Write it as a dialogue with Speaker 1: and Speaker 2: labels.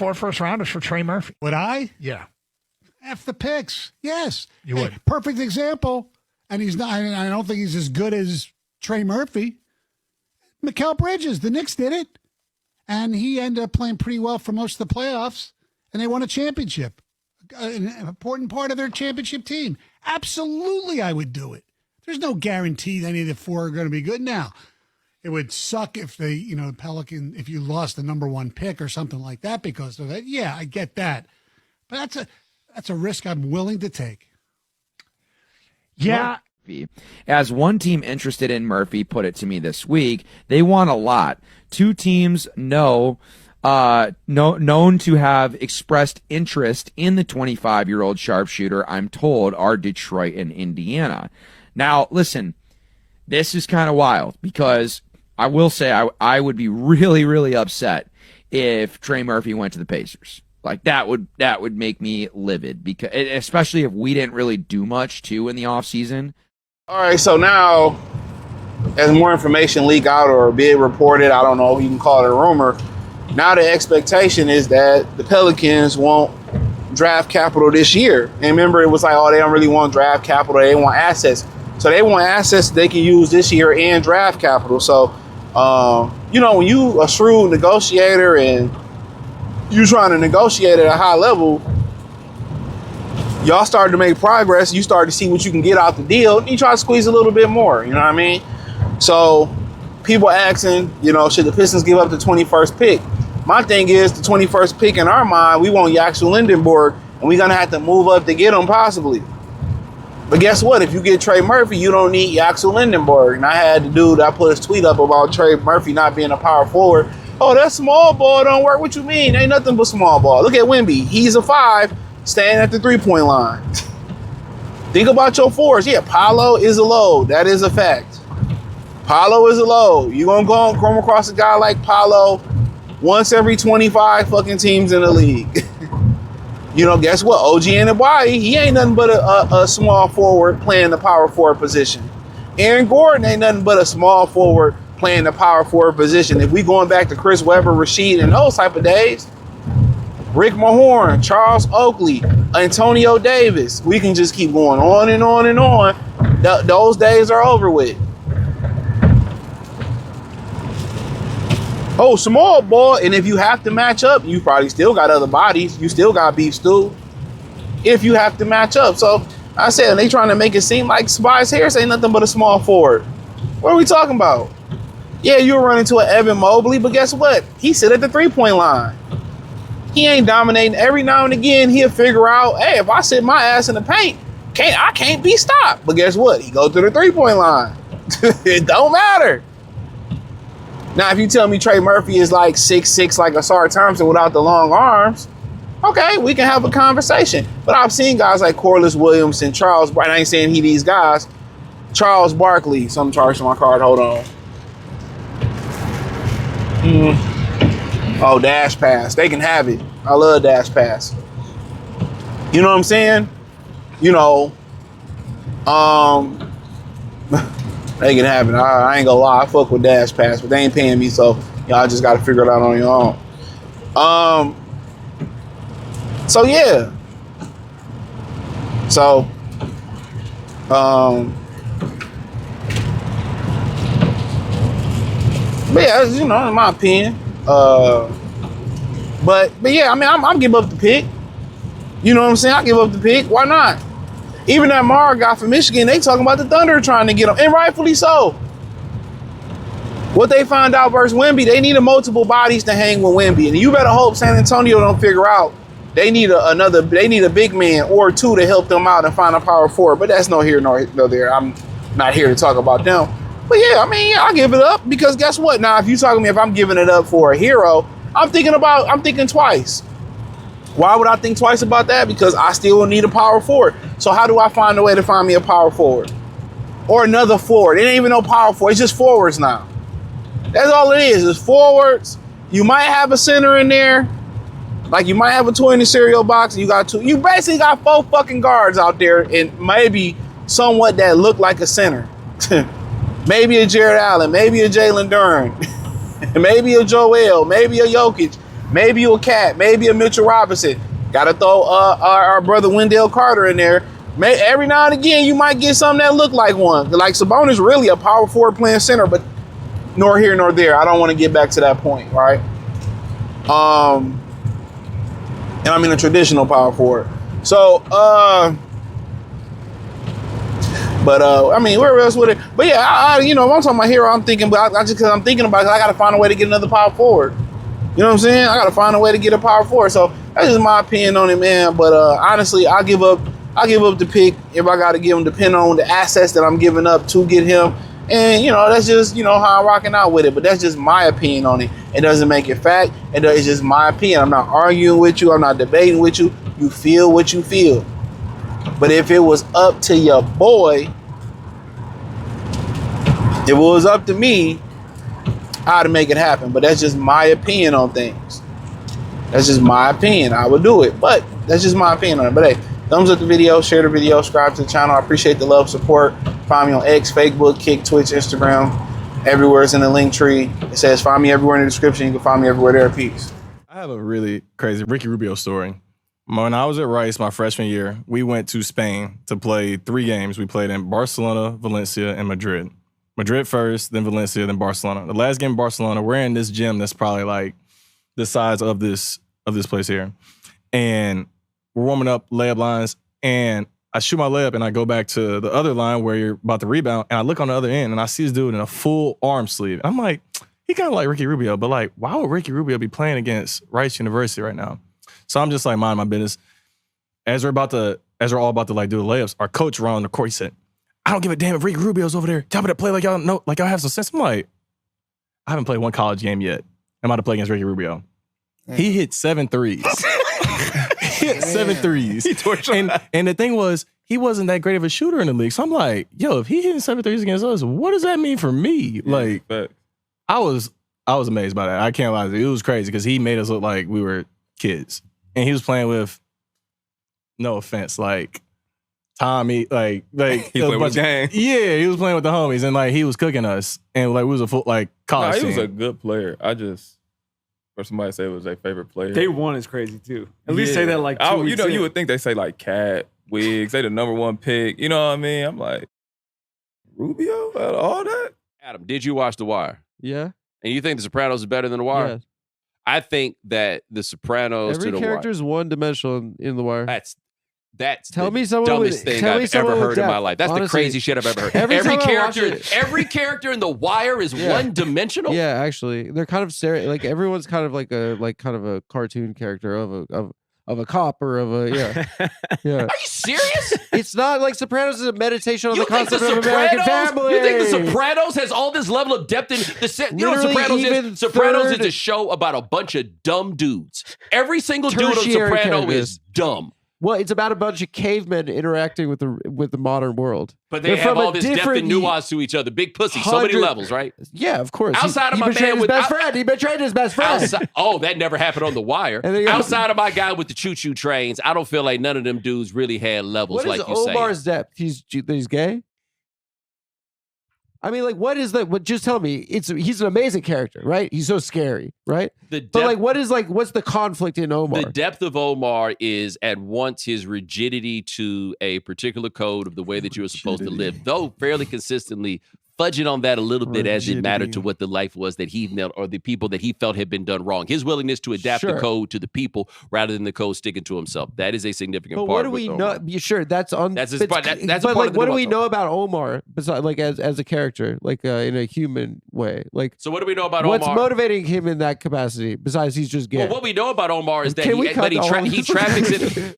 Speaker 1: 4 first-rounders for Trey Murphy.
Speaker 2: Would I?
Speaker 1: Yeah.
Speaker 2: F the picks. Yes.
Speaker 1: You would.
Speaker 2: Perfect example. And he's not, I don't think he's as good as Trey Murphy. Mikal Bridges, the Knicks did it. And he ended up playing pretty well for most of the playoffs. And they won a championship. An important part of their championship team. Absolutely, I would do it. There's no guarantee that any of the 4 are going to be good. Now, it would suck if they, Pelican, if you lost the number 1 pick or something like that because of it. Yeah, I get that. But that's a risk I'm willing to take.
Speaker 1: Yeah.
Speaker 3: As one team interested in Murphy put it to me this week, they want a lot. 2 teams known to have expressed interest in the 25-year-old sharpshooter, I'm told, are Detroit and Indiana. Now, listen, this is kind of wild because I will say I would be really, really upset if Trey Murphy went to the Pacers. Like that would make me livid because especially if we didn't really do much too in the offseason.
Speaker 4: All right, so now as more information leak out or be reported, I don't know, you can call it a rumor. Now the expectation is that the Pelicans won't draft capital this year. And remember, it was like, they don't really want draft capital. They want assets. So they want assets they can use this year and draft capital. So, when you a shrewd negotiator and you trying to negotiate at a high level, y'all started to make progress. You start to see what you can get out the deal. And you try to squeeze a little bit more. You know what I mean? So people asking, should the Pistons give up the 21st pick? My thing is the 21st pick in our mind, we want Yaxel Lindenberg, and we're going to have to move up to get him possibly. But guess what? If you get Trey Murphy, you don't need Yaxel Lindenberg. And I had the dude, I put his tweet up about Trey Murphy not being a power forward. Oh, that small ball don't work. What you mean? Ain't nothing but small ball. Look at Wemby. He's a 5, standing at the 3-point line. Think about your 4s. Yeah, Paolo is a load. That is a fact. Paolo is a load. You're going to come across a guy like Paolo once every 25 fucking teams in the league. Guess what? OG Anunoby, he ain't nothing but a small forward playing the power forward position. Aaron Gordon ain't nothing but a small forward playing the power forward position. If we going back to Chris Webber, Rasheed, and those type of days, Rick Mahorn, Charles Oakley, Antonio Davis, we can just keep going on and on and on. Those days are over with. Oh, small ball, and if you have to match up, you probably still got other bodies. You still got beef stew if you have to match up. So I said, they trying to make it seem like Tobias Harris ain't nothing but a small forward. What are we talking about? Yeah, you'll run into an Evan Mobley, but guess what? He sit at the 3-point line. He ain't dominating. Every now and again, he'll figure out, hey, if I sit my ass in the paint, I can't be stopped. But guess what? He goes to the 3-point line. It don't matter. Now, if you tell me Trey Murphy is like 6'6", like Asar Thompson without the long arms, okay, we can have a conversation. But I've seen guys like Corliss Williams and Charles, and I ain't saying these guys, Charles Barkley, some charge to my card, hold on. Oh, dash pass. They can have it. I love dash pass. You know what I'm saying? They can have it. I ain't gonna lie. I fuck with dash pass, but they ain't paying me, so y'all just gotta figure it out on your own. So yeah. So, but yeah, in my opinion. But yeah, I mean, I'm give up the pick. You know what I'm saying? I give up the pick. Why not? Even that Mara guy from Michigan, they talking about the Thunder trying to get him, and rightfully so. What they found out versus Wemby, they needed multiple bodies to hang with Wemby, and you better hope San Antonio don't figure out they need a big man or 2 to help them out and find a power forward. But that's no here nor there. I'm not here to talk about them. But yeah, I mean, I'll give it up because guess what? Now, if you talking to me, if I'm giving it up for a hero, I'm thinking twice. Why would I think twice about that? Because I still need a power forward. So how do I find a way to find me a power forward? Or another forward. It ain't even no power forward. It's just forwards now. That's all it is. It's forwards. You might have a center in there. Like you might have a 2 in the cereal box. And you got 2. You basically got 4 fucking guards out there and maybe somewhat that look like a center. Maybe a Jared Allen. Maybe a Jalen Duren. Maybe a Joel. Maybe a Jokic. Maybe you a Cat. Maybe a Mitchell Robinson. Got to throw our brother Wendell Carter in there. Every now and again, you might get something that look like one. Like Sabonis really a power forward playing center, but nor here nor there. I don't want to get back to that point, right? And I mean a traditional power forward. So, I mean, where else would it? But yeah, if I'm talking about hero, I'm thinking, but because I'm thinking about it, I got to find a way to get another power forward. You know what I'm saying? I got to find a way to get a power forward. So that's just my opinion on it, man. But honestly, I'll give up the pick if I got to give him, depending on the assets that I'm giving up to get him. And, that's just, how I'm rocking out with it. But that's just my opinion on it. It doesn't make it fact. It's just my opinion. I'm not arguing with you. I'm not debating with you. You feel what you feel. But if it was up to your boy, if it was up to me, I'd make it happen. But that's just my opinion on things. That's just my opinion. I would do it. But that's just my opinion on it. But hey, thumbs up the video, share the video, subscribe to the channel. I appreciate the love, support. Find me on X, Facebook, Kick, Twitch, Instagram. Everywhere it's in the link tree. It says find me everywhere in the description. You can find me everywhere there. Peace.
Speaker 1: I have a really crazy Ricky Rubio story. When I was at Rice my freshman year, we went to Spain to play 3 games. We played in Barcelona, Valencia, and Madrid. Madrid first, then Valencia, then Barcelona. The last game in Barcelona, we're in this gym that's probably like the size of this place here. And we're warming up layup lines, and I shoot my layup, and I go back to the other line where you're about to rebound, and I look on the other end, and I see this dude in a full arm sleeve. I'm like, he kind of like Ricky Rubio, but like, why would Ricky Rubio be playing against Rice University right now? So I'm just like, mind my business. As we're all about to like do the layups, our coach ran on the court. He said, I don't give a damn if Ricky Rubio's over there. Tell me to play like y'all know, like y'all have some sense. I'm like, I haven't played one college game yet. I'm about to play against Ricky Rubio. He hit 7 threes. He hit 7 threes. And the thing was, he wasn't that great of a shooter in the league. So I'm like, yo, if he hitting 7 threes against us, what does that mean for me?
Speaker 5: Yeah,
Speaker 1: like, I was amazed by that. I can't lie to you. It was crazy because he made us look like we were kids. And he was playing with, no offense, like Tommy, like
Speaker 5: he played with gang.
Speaker 1: Yeah, he was playing with the homies, and like he was cooking us, and like we was a full like college.
Speaker 5: He was
Speaker 1: team.
Speaker 5: a good player. For somebody to say it was their favorite player.
Speaker 6: Day one is crazy too. At least say that like 2 weeks in.
Speaker 5: You would think they say like Cat, Wiggs, they the #1 pick. You know what I mean? I'm like, Rubio, out of all that?
Speaker 7: Adam, did you watch The Wire?
Speaker 8: Yeah.
Speaker 7: And you think The Sopranos is better than The Wire?
Speaker 8: Yeah.
Speaker 7: I think that The Sopranos
Speaker 8: Every
Speaker 7: to The
Speaker 8: character
Speaker 7: Wire.
Speaker 8: is one-dimensional in The Wire.
Speaker 7: That's
Speaker 8: Tell
Speaker 7: the
Speaker 8: me someone
Speaker 7: dumbest
Speaker 8: with-
Speaker 7: thing
Speaker 8: tell me
Speaker 7: I've
Speaker 8: someone
Speaker 7: ever
Speaker 8: with
Speaker 7: heard in my
Speaker 8: depth.
Speaker 7: life. That's
Speaker 8: Honestly,
Speaker 7: the craziest shit I've ever heard.
Speaker 8: every time I watch
Speaker 7: Every character in The Wire is
Speaker 8: Yeah.
Speaker 7: one-dimensional.
Speaker 8: Yeah, actually, they're kind of like everyone's kind of like a cartoon character of a cop or of a yeah.
Speaker 7: Are you serious?
Speaker 8: It's not like Sopranos is a meditation on
Speaker 7: You
Speaker 8: the
Speaker 7: think
Speaker 8: concept of American family.
Speaker 7: You think The Sopranos has all this level of depth in you know what
Speaker 8: Literally,
Speaker 7: Sopranos
Speaker 8: even
Speaker 7: is? Sopranos
Speaker 8: third-
Speaker 7: is a show about a bunch of dumb dudes. Every single dude on
Speaker 8: Tertiary
Speaker 7: Soprano
Speaker 8: characters.
Speaker 7: is dumb.
Speaker 8: Well, it's about a bunch of cavemen interacting with the modern world.
Speaker 7: But they
Speaker 8: They're
Speaker 7: have
Speaker 8: from a
Speaker 7: all this depth
Speaker 8: different-
Speaker 7: and nuance to each other. Big pussy, so many
Speaker 8: 100
Speaker 7: levels, right?
Speaker 8: Yeah, of course.
Speaker 7: Outside of my
Speaker 8: betrayed
Speaker 7: man
Speaker 8: his
Speaker 7: with-
Speaker 8: best friend. He betrayed his best friend.
Speaker 7: That never happened on The Wire.
Speaker 8: And they got-
Speaker 7: Outside of my guy with the choo-choo trains, I don't feel like none of them dudes really had levels
Speaker 8: What is
Speaker 7: like you say.
Speaker 8: Omar's depth? He's gay. I mean, like, what is that? What? Just tell me. He's an amazing character, right? He's so scary, right? But like, what's the conflict in Omar?
Speaker 7: The depth of Omar is at once his rigidity to a particular code of the way that you were supposed to live, though fairly consistently fudging on that a little bit as it mattered to what the life was that he felt or the people that he felt had been done wrong. His willingness to adapt the code to the people rather than the code sticking to himself. That is a significant
Speaker 8: But
Speaker 7: part.
Speaker 8: what do we know? Sure, that's on.
Speaker 7: That's his part. That's a
Speaker 8: but
Speaker 7: part
Speaker 8: like,
Speaker 7: of the
Speaker 8: what do we
Speaker 7: nuance.
Speaker 8: know about Omar? Besides, like as a character, like in a human way, like.
Speaker 7: So what do we know about
Speaker 8: what's
Speaker 7: Omar?
Speaker 8: motivating him in that capacity? Besides, he's just gay.
Speaker 7: Well, what we know about Omar is that
Speaker 8: Can we cut
Speaker 7: he
Speaker 8: all of
Speaker 7: traffics
Speaker 8: this?
Speaker 7: in